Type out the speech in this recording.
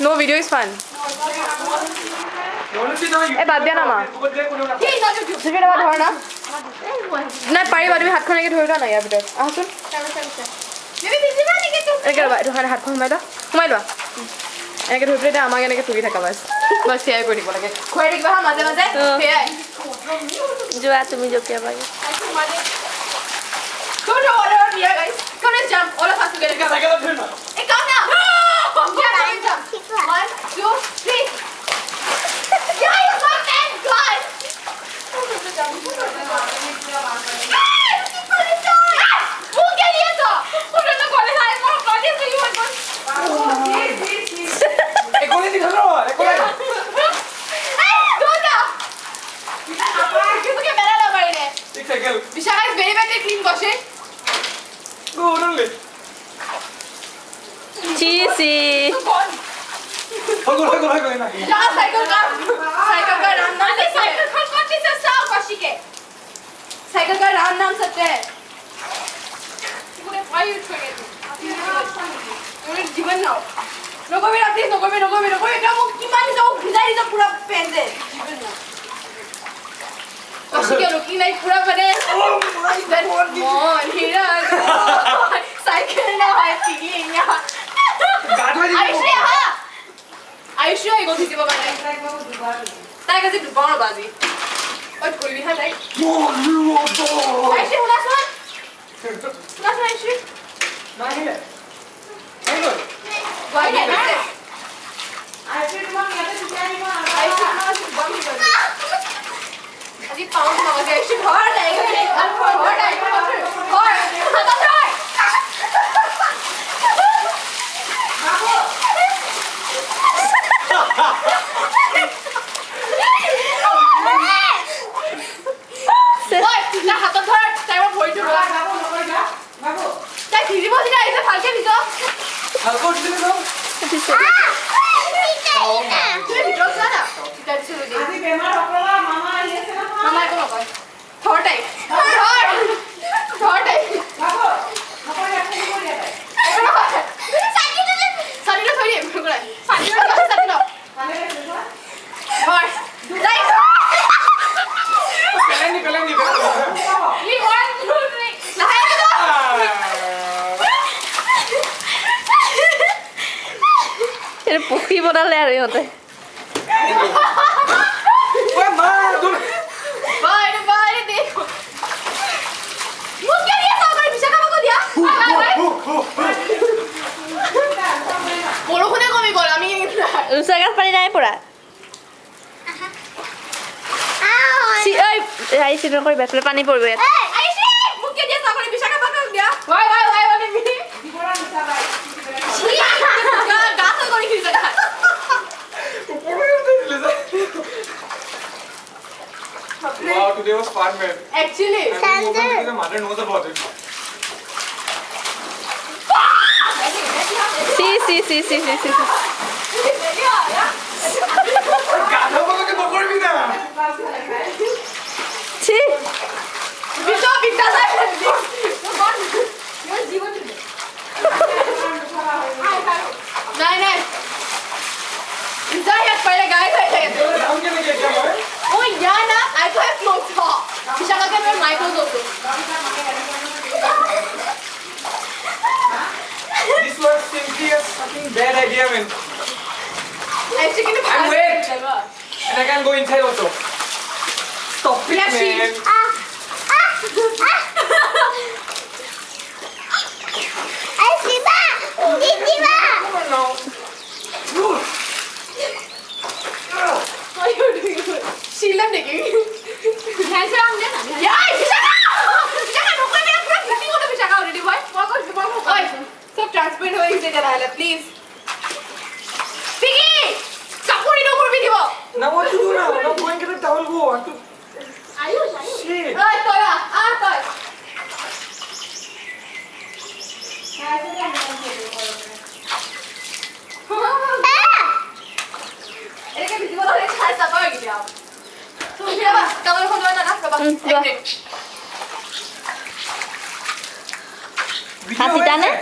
No video is fun. এই বাদ দিয়া না মা তুমি এটা ধৰ না নাই পাৰিবা তুমি হাতখন এনেকৈ ধৰি লোৱা না ইয়াৰ ভিতৰত আহচোন এনেকৈ ৰ'বা এইটো কাৰণে হাতখন সোমাই লোৱা এনেকৈ ধৰি পেলাই এতিয়া আমাক এনেকৈ তুলি থাকা বাছ বাছ সেয়াই কৰি দিব লাগে খুৱাই থাকিবা হা মাজে মাজে সেয়াই যোৱা তুমি জপিয়াবা Come on, jump. All of us together. Hey, come now. Jump. 1, 2, 3. Yeah, you got that. God. Bishakha is very badly clean, Kaushik. Go only. Cheesy. Go na. Ja, cycle car run naam se cycle khal koti se sa Kaushik ke. Cycle car run naam se hai. Why you trying it? You जीवन now. Logo mera please logo mera eta mo kiman jao bhijai to pura pen de. जीवन now. Kaushik ke looking like pura mane oh my god on here cycle na hai piging ya Aisha I go bhiji baba nai tai kaje dubaw na bazi oi koi ha tai Aisha hona son Aisha na hele hello why get it Aisha tumam yate chani ma Aisha na bam kar अभी pound मांगे ऐसे भर जाएगा पुखी बना ले रहे होते ओए मार दूर बाय देखो मुझ क्या दिया सागर Bishakha Pegu दिया बोलो खुदे कमी बोला আমি উসাগাত পানি নাই পড়া সি ওই আইছি ন কই বেতলে পানি পড়বে এই আইছি মুখ কে দিয়া সাগরে Bishakha Pegu দিয়া ভাই বলে মি দিবরা নিসা ভাই গাছ করে কি জায়গা Wow, today was fun, man. Actually, the mother knows about it. See. Gana bolo ke bokor bhi na. See. Bito bita sa. Your जीवन नहीं इधर यार पहले गाय था Down ke liye kya boy? Oh yeah na I have clothes ha Bishakha ke mere my clothes also This was simply a fucking bad idea, man. Actually I'm wet. And I can go inside also. Stop it, Yeah, man. Come on now. What are you doing? Sheila taking. Cancel on them. Yeah, Bishakha, no koi mera pura fitting ho to Bishakha already boy. Oi, सब transparent हो एक जगह रहला please. Piggy, kapuri no korbi dibo. Now what to do now? Now go and get a towel, go. Ayush. Shit. Oi, toya. Toy. Ini bisa bola ini saya tak tahu gitu ya. Tuh siapa? Kamu yang kontrol anak apa? Hati tanah?